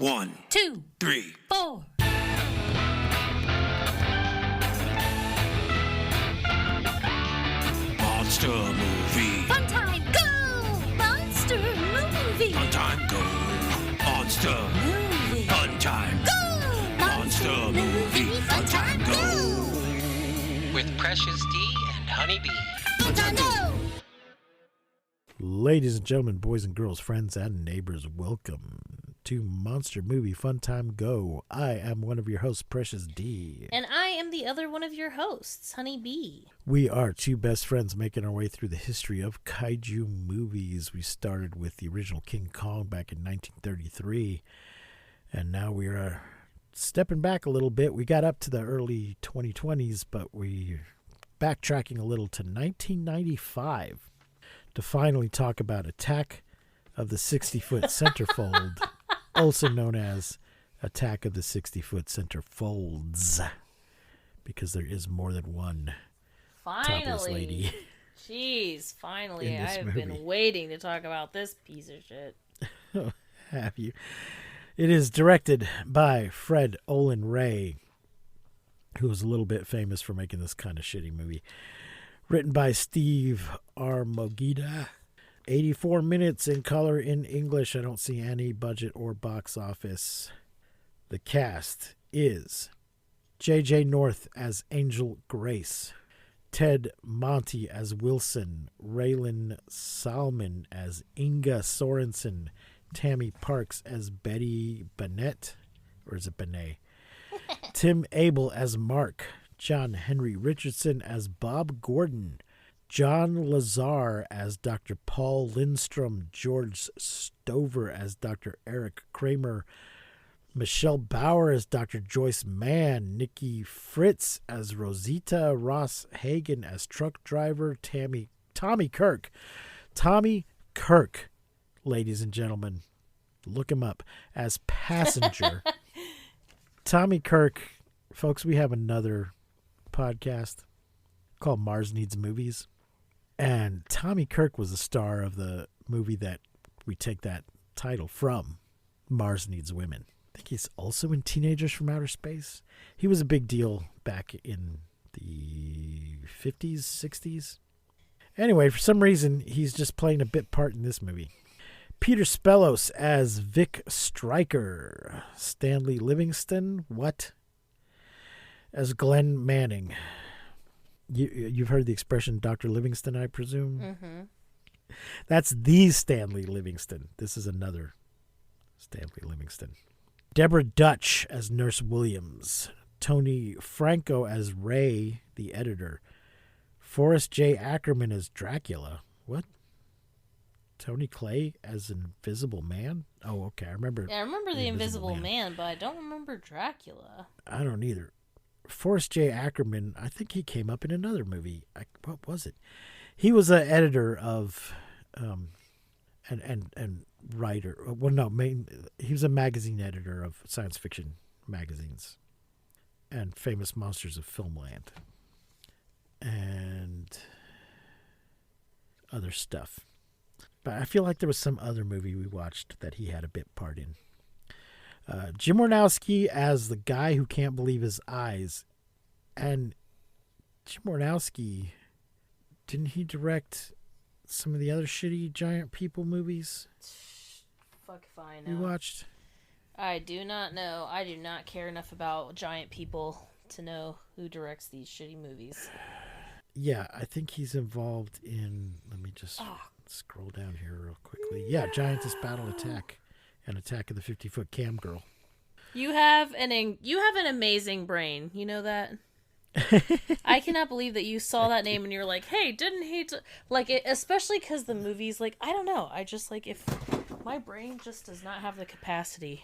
1, 2, 3, 4. Monster movie. Fun time, go! Monster movie. Fun time, go. Monster Movie. Fun time. Go! Monster movie. Fun time, go. With Precious D and Honey Bee. Fun time, go! Ladies and gentlemen, boys and girls, friends and neighbors, welcome to Monster Movie Fun Time Go. I am one of your hosts, Precious D. And I am the other one of your hosts, Honey Bee. We are two best friends making our way through the history of kaiju movies. We started with the original King Kong back in 1933, and now we are stepping back a little bit. We got up to the early 2020s, but we're backtracking a little to 1995 to finally talk about Attack of the 60-Foot Centerfold, also known as Attack of the 60-Foot Centerfolds, because there is more than one topless lady. Jeez, finally. in this I've movie. been waiting to talk about this piece of shit. Have you? It is directed by Fred Olen Ray, who is a little bit famous for making this kind of shitty movie. Written by Steve Armogida. 84 minutes in color in English. I don't see any budget or box office. The cast is J.J. North as Angel Grace, Ted Monty as Wilson, Raylan Salmon as Inga Sorensen, Tammy Parks as Betty Bennett, or is it Benet? Tim Abel as Mark, John Henry Richardson as Bob Gordon, John Lazar as Dr. Paul Lindstrom, George Stover as Dr. Eric Kramer, Michelle Bauer as Dr. Joyce Mann, Nikki Fritz as Rosita, Ross Hagen as truck driver, Tommy Kirk, ladies and gentlemen, look him up, as passenger. Tommy Kirk, folks, we have another podcast called Mars Needs Movies, and Tommy Kirk was the star of the movie that we take that title from, Mars Needs Women. I think he's also in Teenagers from Outer Space. He was a big deal back in the 50s, 60s. Anyway, for some reason, he's just playing a bit part in this movie. Peter Spellos as Vic Stryker. Stanley Livingston, what? As Glenn Manning. You've heard the expression Dr. Livingston, I presume? Mm-hmm. That's the Stanley Livingston. This is another Stanley Livingston. Deborah Dutch as Nurse Williams. Tony Franco as Ray, the editor. Forrest J. Ackerman as Dracula. What? Tony Clay as Invisible Man? Oh, okay. I remember. Yeah, I remember the Invisible Man, but I don't remember Dracula. I don't either. Forrest J. Ackerman, I think he came up in another movie. What was it? He was an editor of, and writer. Well, no, he was a magazine editor of science fiction magazines and Famous Monsters of Filmland and other stuff. But I feel like there was some other movie we watched that he had a bit part in. Jim Warnowski as the guy who can't believe his eyes. And Jim Warnowski, didn't he direct some of the other shitty giant people movies Fuck if I we know. watched? I do not know. I do not care enough about giant people to know who directs these shitty movies. Yeah, I think he's involved in, let me just scroll down here real quickly. Yeah, Giantess Battle Attack and Attack of the 50-Foot Cam Girl. You have an amazing brain. You know that? I cannot believe that you saw that name and you're like, hey, didn't he... Like, it, especially because the movies, like, I don't know. I just, like, if... My brain just does not have the capacity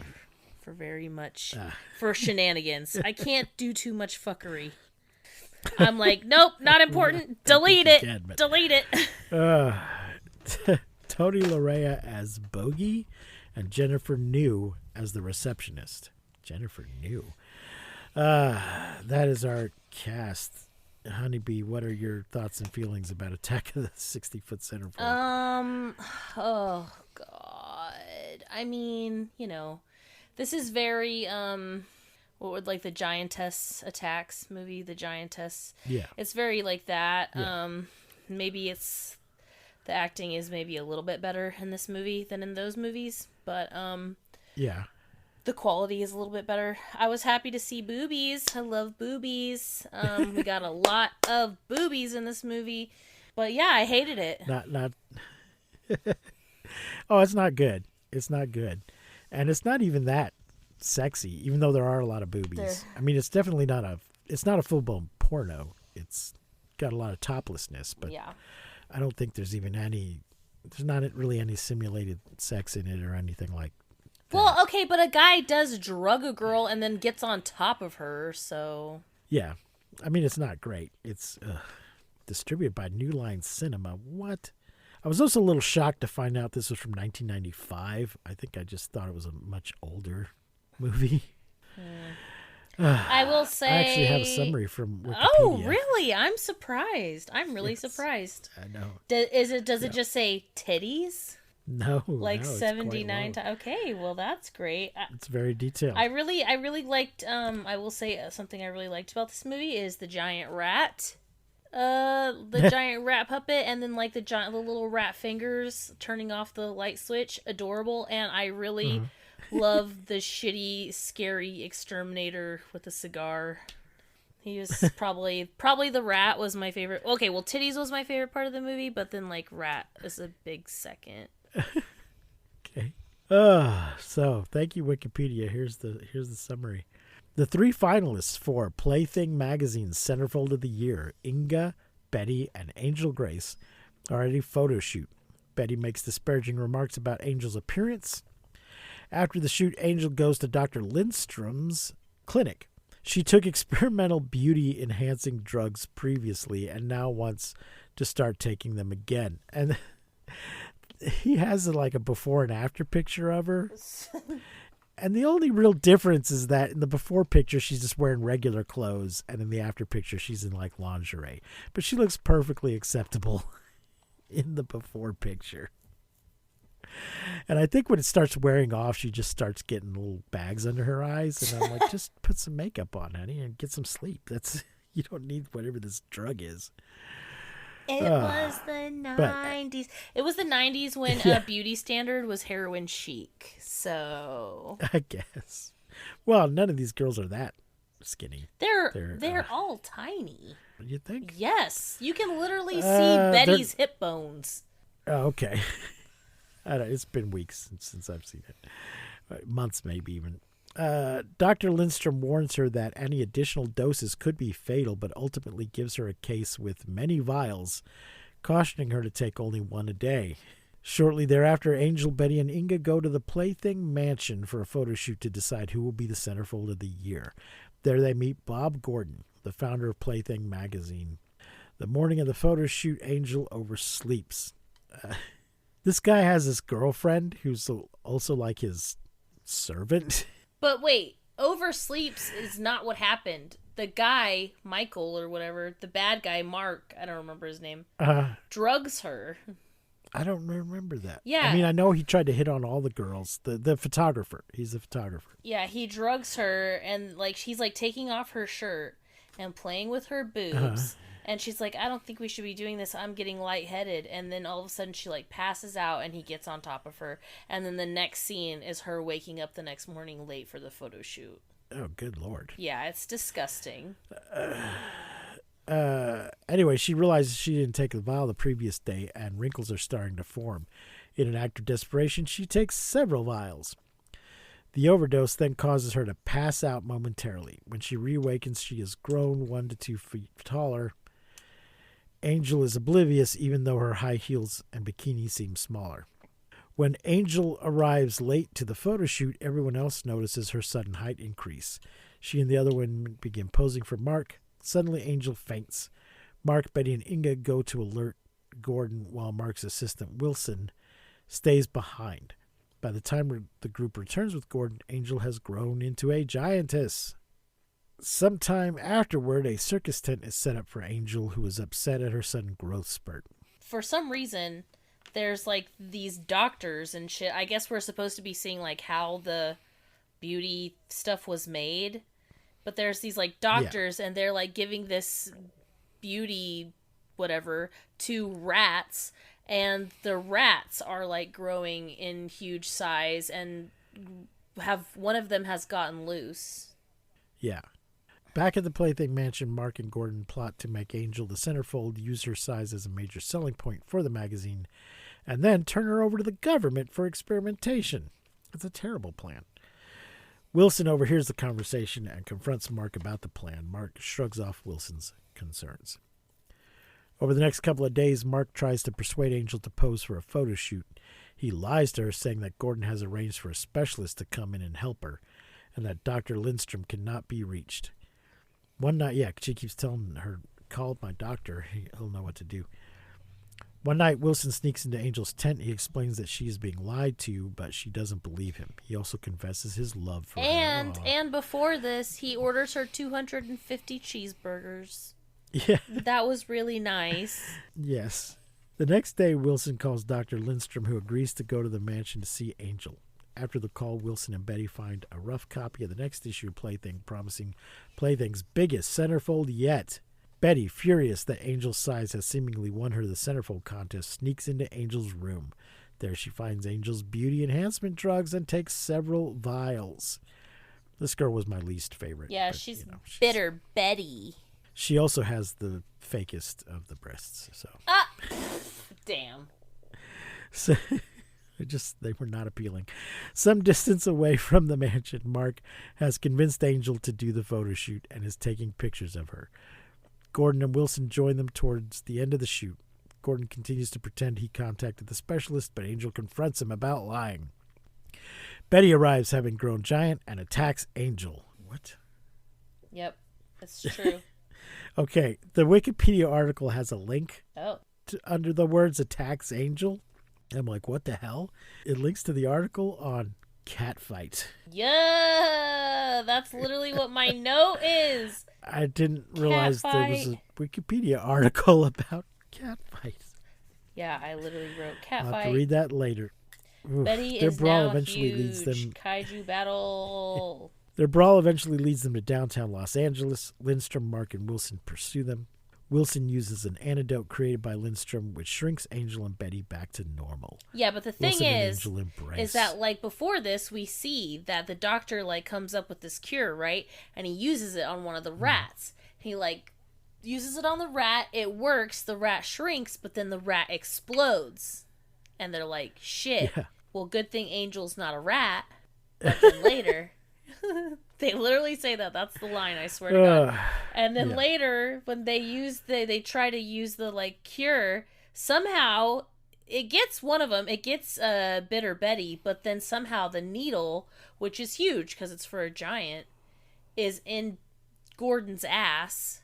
for very much... for shenanigans. I can't do too much fuckery. I'm like, nope, not important. Delete it. Delete it. Tony Larea as Bogey and Jennifer New as the receptionist. Jennifer New. That is our cast. Honeybee, what are your thoughts and feelings about Attack of the 60-Foot Centerfold? Oh, God. I mean, you know, This is very what would like the Giantess Attacks movie, the Giantess. Yeah. It's very like that. Yeah. Maybe it's the acting is maybe a little bit better in this movie than in those movies, but Yeah. the quality is a little bit better. I was happy to see boobies. I love boobies. We got a lot of boobies in this movie. But yeah, I hated it. Not Oh, it's not good. It's not good. And it's not even that sexy, even though there are a lot of boobies. I mean, it's definitely not it's not a full-blown porno. It's got a lot of toplessness, but Yeah. I don't think there's not really any simulated sex in it or anything like that. Well, okay, but a guy does drug a girl and then gets on top of her, so... Yeah. I mean, it's not great. It's distributed by New Line Cinema. What? I was also a little shocked to find out this was from 1995. I think I just thought it was a much older movie. I will say... I actually have a summary from Wikipedia. Oh, really? I'm surprised. I'm really surprised. I know. Does it just say titties? No. Like no, it's 79 quite low. Okay, well, that's great. It's very detailed. I really liked, I will say something I really liked about this movie is the giant rat. The giant rat puppet, and then like the little rat fingers turning off the light switch. Adorable. And I really love the shitty, scary exterminator with the cigar. He was probably the rat was my favorite. Okay, well, titties was my favorite part of the movie, but then like rat is a big second. Okay. So thank you, Wikipedia. Here's the summary. The 3 finalists for Plaything Magazine's Centerfold of the Year, Inga, Betty, and Angel Grace, are at a photo shoot. Betty makes disparaging remarks about Angel's appearance. After the shoot, Angel goes to Dr. Lindstrom's clinic. She took experimental beauty-enhancing drugs previously and now wants to start taking them again. And he has like a before and after picture of her. And the only real difference is that in the before picture, she's just wearing regular clothes. And in the after picture, she's in like lingerie. But she looks perfectly acceptable in the before picture. And I think when it starts wearing off, she just starts getting little bags under her eyes. And I'm like, just put some makeup on, honey, and get some sleep. You don't need whatever this drug is. It was the 90s. It was the 90s when beauty standard was heroin chic. So I guess. Well, none of these girls are that skinny. They're all tiny. You think? Yes, you can literally see Betty's hip bones. Oh, okay. I don't, it's been weeks since I've seen it. Months, maybe even. Dr. Lindstrom warns her that any additional doses could be fatal, but ultimately gives her a case with many vials, cautioning her to take only one a day. Shortly thereafter, Angel, Betty, and Inga go to the Plaything Mansion for a photo shoot to decide who will be the centerfold of the year. There they meet Bob Gordon, the founder of Plaything Magazine. The morning of the photo shoot, Angel oversleeps. This guy has this girlfriend who's also like his servant. But wait, oversleeps is not what happened. The guy, Michael or whatever, the bad guy, Mark, I don't remember his name, drugs her. I don't remember that. Yeah. I mean, I know he tried to hit on all the girls. The photographer. He's a photographer. Yeah, he drugs her, and like she's like taking off her shirt and playing with her boobs. And she's like, I don't think we should be doing this. I'm getting lightheaded. And then all of a sudden she like passes out and he gets on top of her. And then the next scene is her waking up the next morning late for the photo shoot. Oh, good Lord. Yeah, it's disgusting. Anyway, she realizes she didn't take the vial the previous day and wrinkles are starting to form. In an act of desperation, she takes several vials. The overdose then causes her to pass out momentarily. When she reawakens, she has grown 1 to 2 feet taller. Angel is oblivious, even though her high heels and bikini seem smaller. When Angel arrives late to the photo shoot, everyone else notices her sudden height increase. She and the other women begin posing for Mark. Suddenly, Angel faints. Mark, Betty, and Inga go to alert Gordon, while Mark's assistant, Wilson, stays behind. By the time the group returns with Gordon, Angel has grown into a giantess. Sometime afterward, a circus tent is set up for Angel, who is upset at her sudden growth spurt. For some reason, there's like these doctors and shit. I guess we're supposed to be seeing like how the beauty stuff was made. But there's these like doctors and they're like giving this beauty whatever to rats, and the rats are like growing in huge size and one of them has gotten loose. Yeah. Back at the Plaything Mansion, Mark and Gordon plot to make Angel the centerfold, use her size as a major selling point for the magazine, and then turn her over to the government for experimentation. It's a terrible plan. Wilson overhears the conversation and confronts Mark about the plan. Mark shrugs off Wilson's concerns. Over the next couple of days, Mark tries to persuade Angel to pose for a photo shoot. He lies to her, saying that Gordon has arranged for a specialist to come in and help her, and that Dr. Lindstrom cannot be reached. One night, she keeps telling her, call my doctor, he'll know what to do. One night, Wilson sneaks into Angel's tent. He explains that she is being lied to, but she doesn't believe him. He also confesses his love for her. And before this, he orders her 250 cheeseburgers. Yeah. That was really nice. Yes. The next day, Wilson calls Dr. Lindstrom, who agrees to go to the mansion to see Angel. After the call, Wilson and Betty find a rough copy of the next issue of Plaything, promising Plaything's biggest centerfold yet. Betty, furious that Angel's size has seemingly won her the centerfold contest, sneaks into Angel's room. There she finds Angel's beauty enhancement drugs and takes several vials. This girl was my least favorite. Yeah, but, she's she's bitter Betty. She also has the fakest of the breasts, so. Damn. So they were not appealing. Some distance away from the mansion, Mark has convinced Angel to do the photo shoot and is taking pictures of her. Gordon and Wilson join them towards the end of the shoot. Gordon continues to pretend he contacted the specialist, but Angel confronts him about lying. Betty arrives having grown giant and attacks Angel. What? Yep, that's true. Okay, the Wikipedia article has a link under the words attacks Angel. I'm like, what the hell? It links to the article on catfight. Yeah, that's literally what my note is. I didn't realize there was a Wikipedia article about catfights. Yeah, I literally wrote I'll have catfight. to read that later. Oof. Betty Their is brawl now eventually huge. leads them. Kaiju battle. Their brawl eventually leads them to downtown Los Angeles. Lindstrom, Mark, and Wilson pursue them. Wilson uses an antidote created by Lindstrom, which shrinks Angel and Betty back to normal. Yeah, but the thing Wilson and is Angel embrace. that like before this, we see that the doctor like comes up with this cure, right? And he uses it on one of the rats. He like uses it on the rat. It works. The rat shrinks, but then the rat explodes. And they're like, shit. Yeah. Well, good thing Angel's not a rat. But then later, they literally say that. That's the line, I swear to God. And then later, when they try to use the like cure, somehow it gets one of them. It gets Bitter Betty, but then somehow the needle, which is huge because it's for a giant, is in Gordon's ass.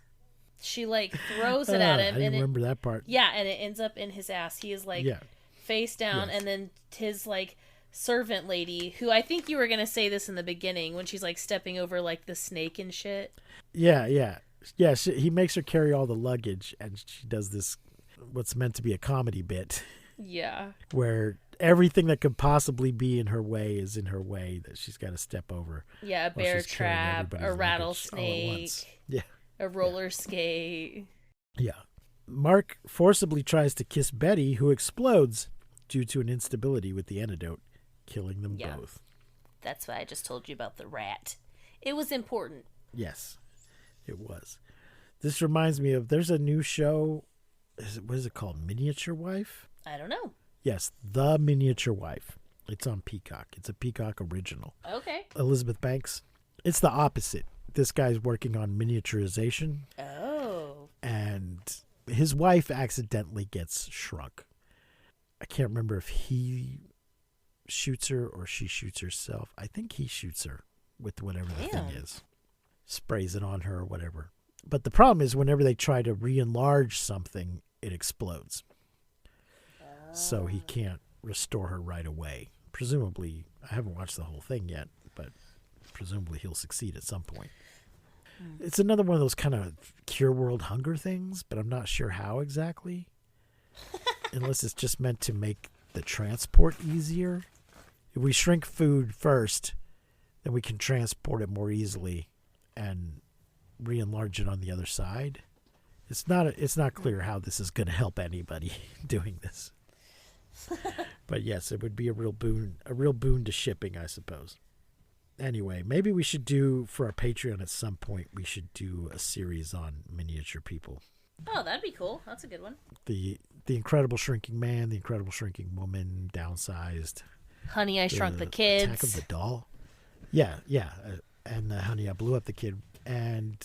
She like throws it at him. I didn't remember that part. Yeah, and it ends up in his ass. He is like face down, and then his like servant lady, who I think you were gonna say this in the beginning when she's like stepping over like the snake and shit. Yeah. He makes her carry all the luggage, and she does this what's meant to be a comedy bit. Yeah. Where everything that could possibly be in her way is in her way that she's got to step over. Yeah, a bear trap, a rattlesnake, a roller skate. Yeah. Mark forcibly tries to kiss Betty, who explodes due to an instability with the antidote, killing them both. That's why I just told you about the rat. It was important. Yes, it was. This reminds me of, there's a new show, what is it called, Miniature Wife? I don't know. Yes, The Miniature Wife. It's on Peacock. It's a Peacock original. Okay. Elizabeth Banks. It's the opposite. This guy's working on miniaturization. Oh. And his wife accidentally gets shrunk. I can't remember if he shoots her or she shoots herself. I think he shoots her with whatever the thing is. Sprays it on her or whatever. But the problem is whenever they try to re-enlarge something, it explodes. So he can't restore her right away. Presumably, I haven't watched the whole thing yet, but presumably he'll succeed at some point. It's another one of those kind of cure world hunger things, but I'm not sure how exactly. Unless it's just meant to make the transport easier. If we shrink food first, then we can transport it more easily and re-enlarge it on the other side. It's not clear how this is going to help anybody doing this. But yes, it would be a real boon to shipping, I suppose. Anyway, maybe we should do, for our Patreon at some point, we should do a series on miniature people. Oh, that'd be cool. That's a good one. The Incredible Shrinking Man, the Incredible Shrinking Woman, downsized. Honey, I Shrunk the Kids. Attack of the Doll. Yeah. And Honey, I Blew Up the Kid. And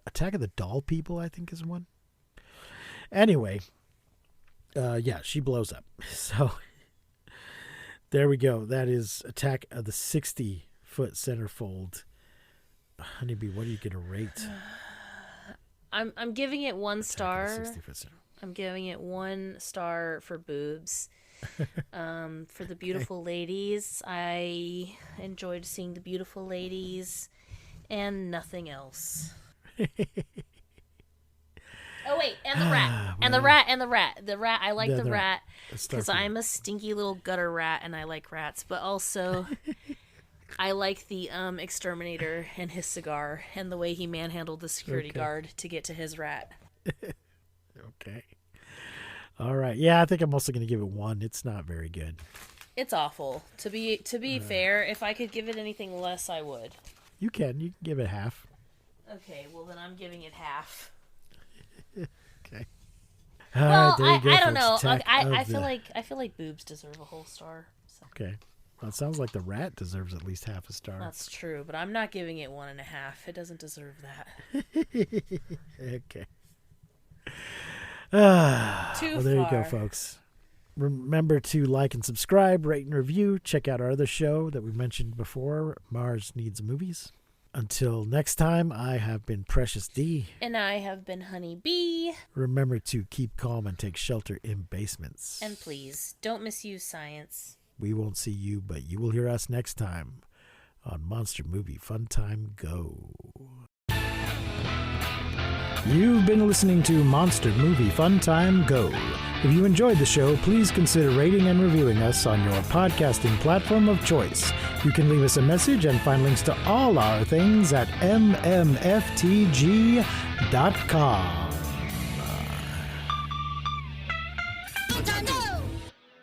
Attack of the Doll People, I think, is one. Anyway, yeah, she blows up. So there we go. That is Attack of the 60-foot Centerfold. Honeybee, what are you going to rate? I'm giving it 1 star. Center. I'm giving it 1 star for boobs. For the beautiful ladies, I enjoyed seeing the beautiful ladies, and nothing else. Oh wait, and the rat, and the rat. The rat. I like the rat because I'm a stinky little gutter rat, and I like rats. But also, I like the exterminator and his cigar, and the way he manhandled the security guard to get to his rat. Okay. All right. Yeah, I think I'm also going to give it 1. It's not very good. It's awful. To be fair, if I could give it anything less, I would. You can give it half. Okay, well then I'm giving it half. Okay. Well, there you go, I don't folks. know. Attack I of feel like boobs deserve a whole star. So. Okay. Well, it sounds like the rat deserves at least half a star. That's true, but I'm not giving it 1.5. It doesn't deserve that. Okay. Too well, there you go, far. folks. Remember to like and subscribe, rate and review. Check out our other show that we mentioned before, Mars Needs Movies. Until next time, I have been Precious D. And I have been Honey Bee. Remember to keep calm and take shelter in basements. And please, don't misuse science. We won't see you, but you will hear us next time on Monster Movie Fun Time Go. You've been listening to Monster Movie Fun Time Go. If you enjoyed the show, please consider rating and reviewing us on your podcasting platform of choice. You can leave us a message and find links to all our things at mmftg.com.